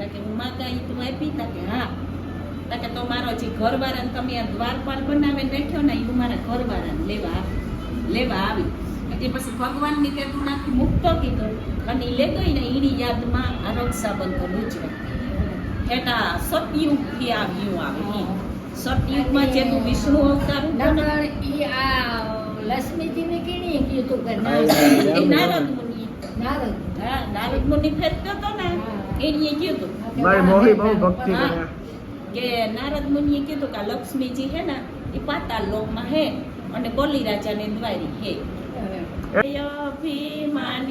કે હું માગા ઈ તું આપી તા કે હા કે તો મારો જે ઘરવાળાને તમે આ દ્વારપાલ બનાવીને રાખ્યો ને એ મારા ઘરવાળાને લેવા આવી એટલે પછી ભગવાનની કરુણાથી મુક્ત કીધું અને એ લે ગઈ ને એની યાદમાં આ રક્ષાબંધન ઉજવે હેટા સતયુગથી આવ્યું આવે સતયુગમાં જેનું વિષ્ણુ અવતાર લક્ષ્મીજીને કેણી કીધું કે નારદ મુનિ નારદ મુનિ ફેરતો હતો ને એની કીધું મારી મોહી બહુ ભક્તિ કરે કે નારદ મુનિએ કીધું કે લક્ષ્મીજી હે ને એ પાતાળ લોકમાં હે અને બલિરાજાને દ્વારી હે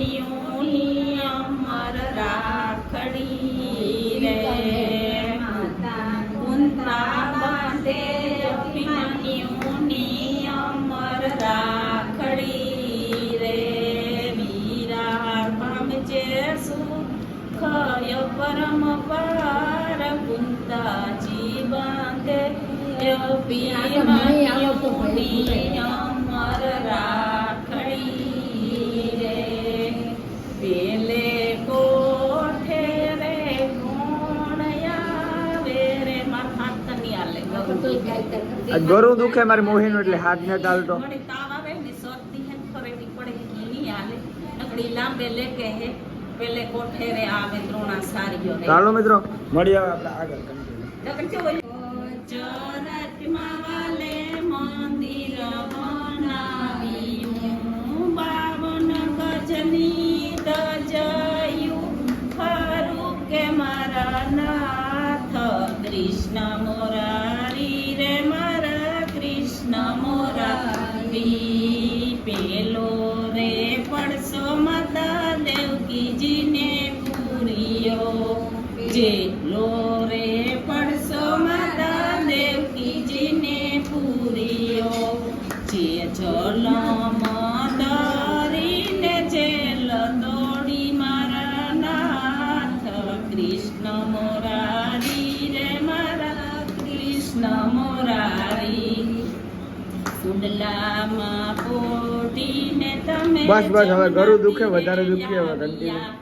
અભિમાન્યુની અમર રાખડી રે કુંતા બાંધે અભિમાન્યુની અમર રાખડી રે વીરા પામજે સુખય પરમ પાર કુંતાજી બાંધે અભિમાન્યુની અમર રાખડી રે પેલે કોઠે રે કોણ આવે રે મારા હાથ ની આલે આ ગરું દુખે મારી મોહીનો એટલે હાથ ને ચાલતો મને તાવ આવે ને શરદી હે ફરેટી પડે ની આલે નકડી લાંબે લેકે હે પેલે કોઠે રે આવે દ્રોણા સારીઓ રે ચાલો મિત્રો મળી આવે આપણે આગળ ચરતમાં વાલે મંદિર બનાવ્યું 52 ગજની તજયું ખરું કે મારા નાથ કૃષ્ણ મોરારી રે મારા કૃષ્ણ મોરારી પેલો રે પડસો માતા દેવકીજીને પૂરિયો જેલો રે પડસો માતા દેવકીજીને પૂરિયો જે જલમ દરીને જેલ દોડી મારા નાથ કૃષ્ણ મોરારી રે મારા કૃષ્ણ મોરારી સુડલામાં પોટીને તમે બસ હવે ગરું દુખે વધારે દુખે હવે કંટીન્યુ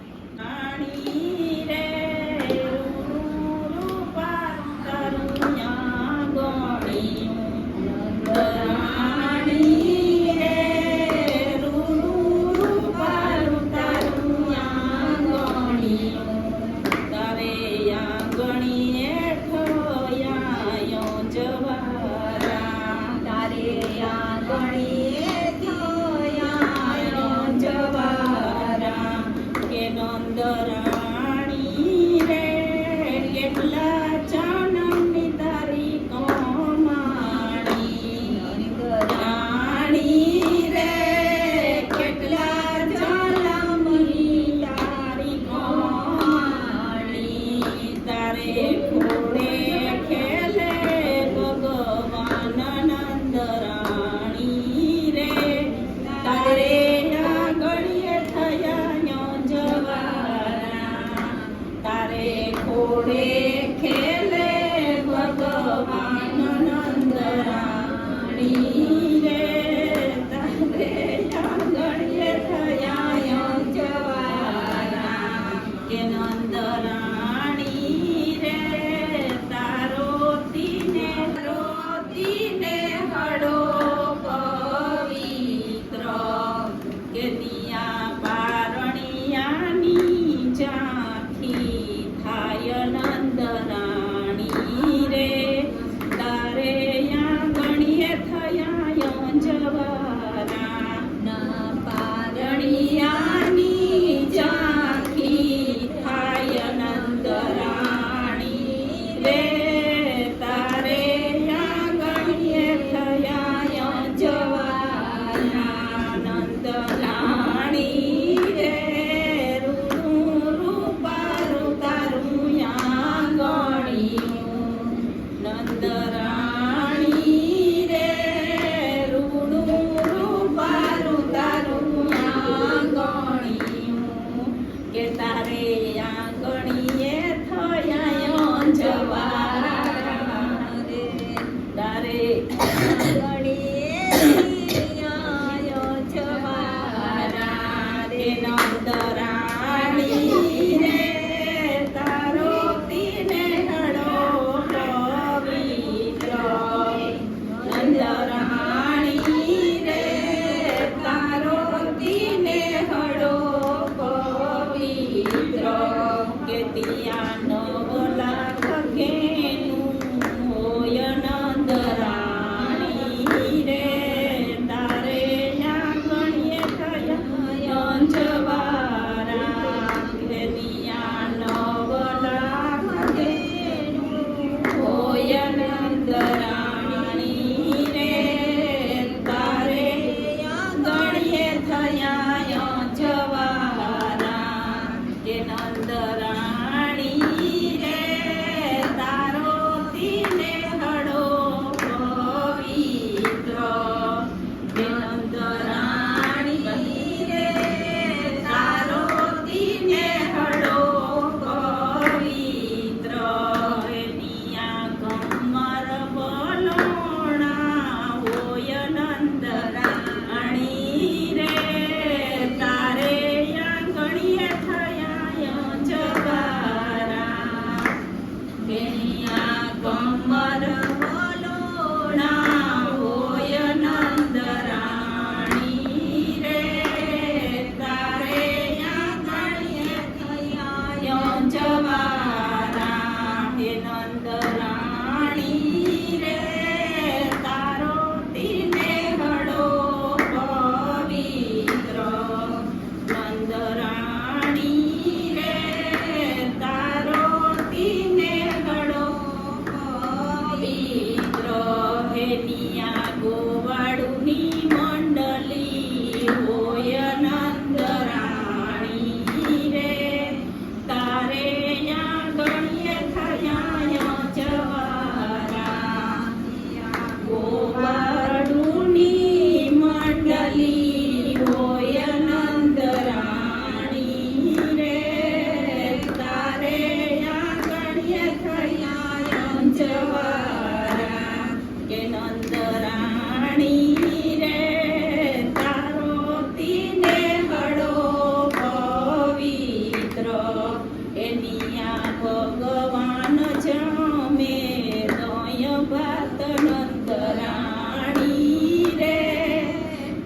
પારણિયાની ઝાંખી થાય નંદ ત્યાં 9 લાખ ઘેનું હોય નંદરાણી રે તારે આંગણીએ થયા અંજવારા રે ત્યાં 9 લાખ ઘેનું હોય નંદરાણી રે તારે આંગણીએ થયા અંજવારા કે નંદરાણી રે તારો તીને હડો પવિત્ર કે નંદરાણી રે તારો તીને હડો પવિત્ર નિયા કમર બલોણા હોય નંદરાણી રે તારે આંગણીએ થયા જવારા નિયા કમર બલોણા હોય નંદરાણી રે તારે આંગણીએ થયા જવારા હે નંદરાણી રે તારો તીને હડો પવિત્ર નંદરાણી રે તારો તીને હડો પવિત્ર હે નિયા ગોવાળુની મંડલી હોય નંદરાણી રે તારે આંગણીએ થયા જવારા ગોવાળુની મંડલી હોય નંદરાણી રે તારે આંગણીએ થયા જવારા કે નંદરાણી રે તારો તીને હડો પવિત્ર એનિયા ભગવાન જમે દય ભાત નંદરાણી રે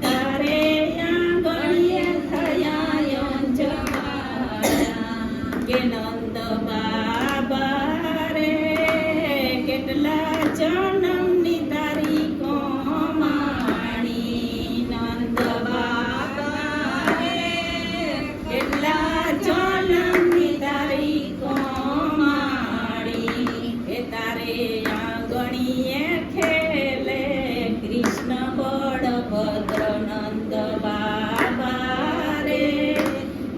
તારે આંગણીએ થયા અંજવારા કે નંદ બાબા રે કેટલા જન્મની તારીખો માણી નંદ બાબા રે કેટલા જન્મની તારીખો માણી એ તારે આંગણીએ ખેલે કૃષ્ણ બળભદ્ર નંદ બાબા રે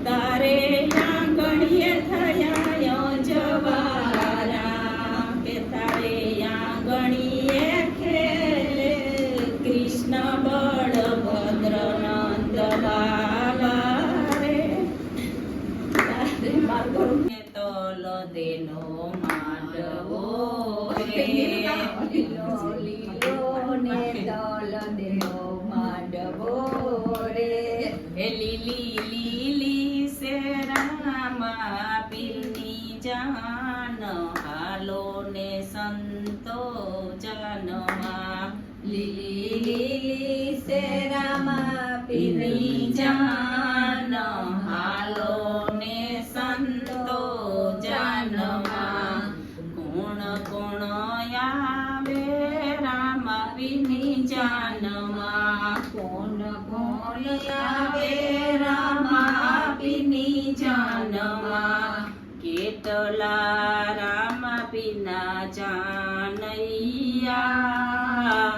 તારે આંગણીએ થયા જવારા કે તારે આંગણીએ ખેલે કૃષ્ણ બળભદ્ર નંદ બાબા રે તારે માર્ગોને તલ દેનો માંડવો રે લીલોને દોલ દેવો માંડવો રે હે લીલી લીલી શેરામાં પીરની જાન હાલો ને સંતો જાનમાં લીલી લીલી શેરામાં પીરની જાન હાલો ને સંતો જાનમાં ગુણ ગુણ આવે રામ પીરની જાનમાં કોણ કોણ આવે રામ પીની જાનમાં કેટલા રામ પીના જાનૈયા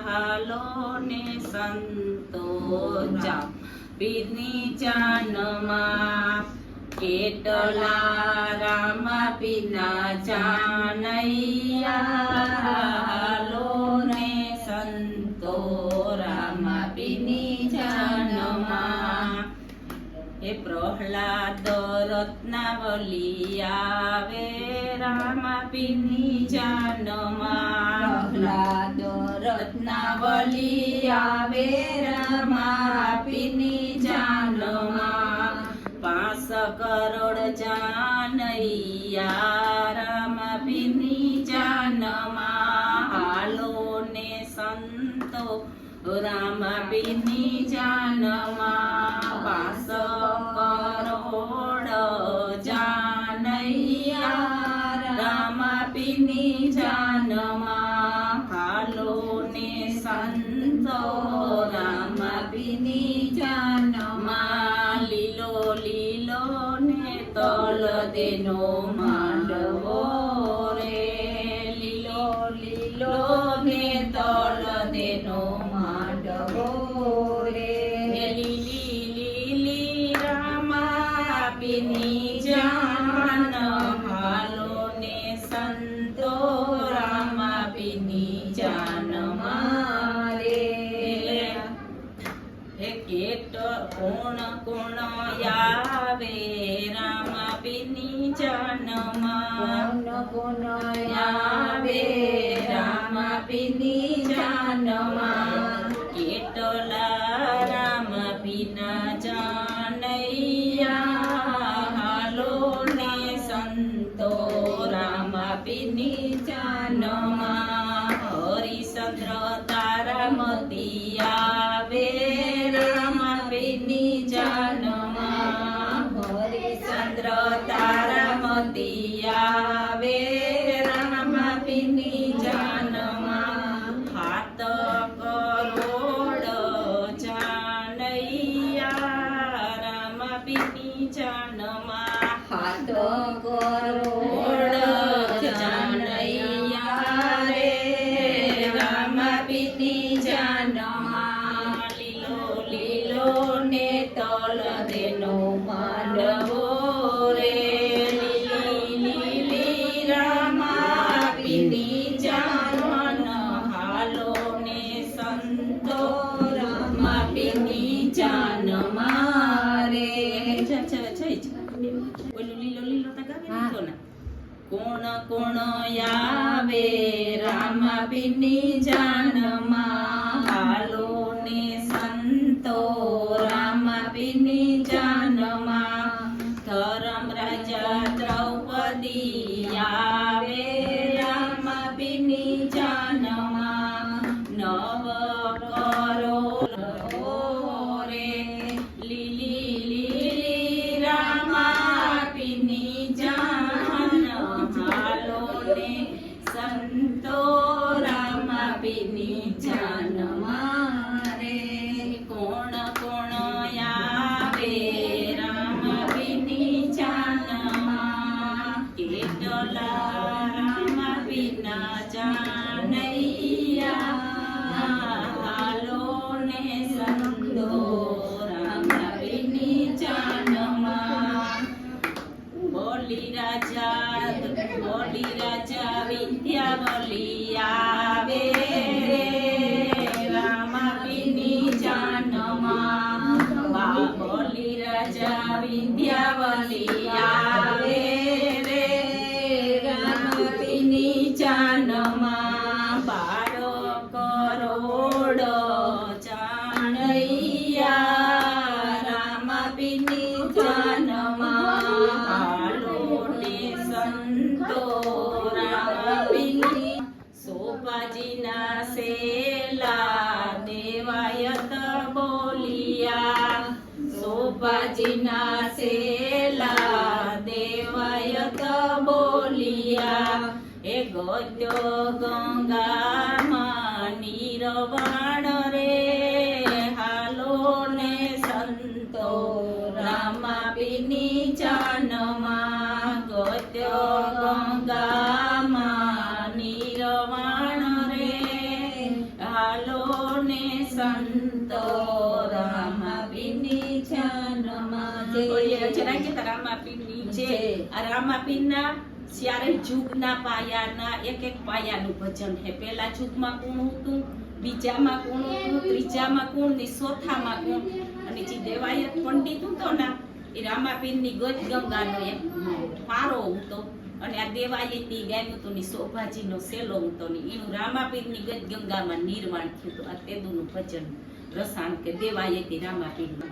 હાલો ને સંતો જા પીની જાનમાં કેટલા રામ પીના જાનૈયા હાલો ને સંતો રામ પીની જાનમાં હે પ્રહલાદ રત્નાવલી આવે રામ પીની જાનમાં પ્રહલાદ રત્નાવલી આવે રામ પીની જાનમાં 5 કરોડ જાનૈયા રામ પીની જાનમાં હાલો ને સંતો રામ પીની જાનમાં 5 કરોડ જાનૈયા રામાપીની જાનમાં હાલો ને સંતો રામાપીની જાનમાં લીલો લીલો ને તલ દેનો માંડવો રે લીલો લીલો ને તલ દેનો માંડવો રે લીલી લીલી રામાપીની જાન હાલો ને સંતો રામાપીની જાન મારે હે કેટ કોણ કોણ આવે રામાપીની જાનમાં કોણ આવે રામાપીની જાનમાં કેટલા રામાપીના જાનૈયા હાલો ને સંતો રામાપીની જાનમાં હરિચંદ્ર તારામતી આવે રામાપીની જાનમાં હરિચંદ્ર તારામતી આવે રામાપીની જાનમાં હાથ કરોડ જાનૈયા રામાપીની જાનમાં હાથ કરોડ જાનૈયા રે રામાપીની જાનમાં લીલો લીલો ને તલ દેનો માંડવો રે લીલી લીલી રામાપીની જાન હાલો ને સંતો રામાપીની જાન મારે ઓલું લીલો લીલો તા ગાવે લીલો ના કોણ કોણ આવે રામાપીની જાનમાં હાલો ને સંતો રામાપીની જાનમાં ધરમ રાજા દ્રૌપદી આવે રામાપીની જાનમાં નવ કરો રે લીલી લીલી રામાપીની જાન હાલો ને સંતો રામાપીની જાન મારે કોણ કોણ આવે રામાપીની જાનમાં કેટલા રામાપીના જાનૈયા હાલો ને સંતો રામાપીની જાનમાં બોલી રાજા વિદ્યાવલી આવે રામાપીની જાનમાં બોલી રાજા વિદ્યાવલી આવે રે રામાપીની જાનમાં 12 કરોડ જાનૈયા રામાપીની જાનમાં હાલો ને સંતો રામાપીની સોપાજીના સેલા દેવાયત બોલિયા સોપાજીના સેલા દેવાયત બોલિયા એ ગોત્યો ગંગામાં નીરવાણ રે હાલો ને સંતો રામાપીની જાનમાં ગોત્યો ગંગામાં નીરવાણ રે હાલો ને સંતો રામાપીની જાનમાં રામાપીની છે આ રામાપીના ત્યારે જુગના પાયાના એક એક પાયાનું ભજન છે પેલા જુગમાં કોણ હતું બીજામાં કોણ હતું ત્રીજામાં કોણ ને ચોથામાં કોણ અને જે દેવાયત પંડિત હતો ને એ રામાપીરની ગજ ગંગાનો એક ફારો હતો અને આ દેવાયતી ગાયું હતું ને શોભાજીનો સેલો હતો ને એનું રામાપીરની ગજ ગંગામાં નિર્વાણ થયું હતું આ તેદુનું ભજન રસાણ કે દેવાયતી રામાપીરનું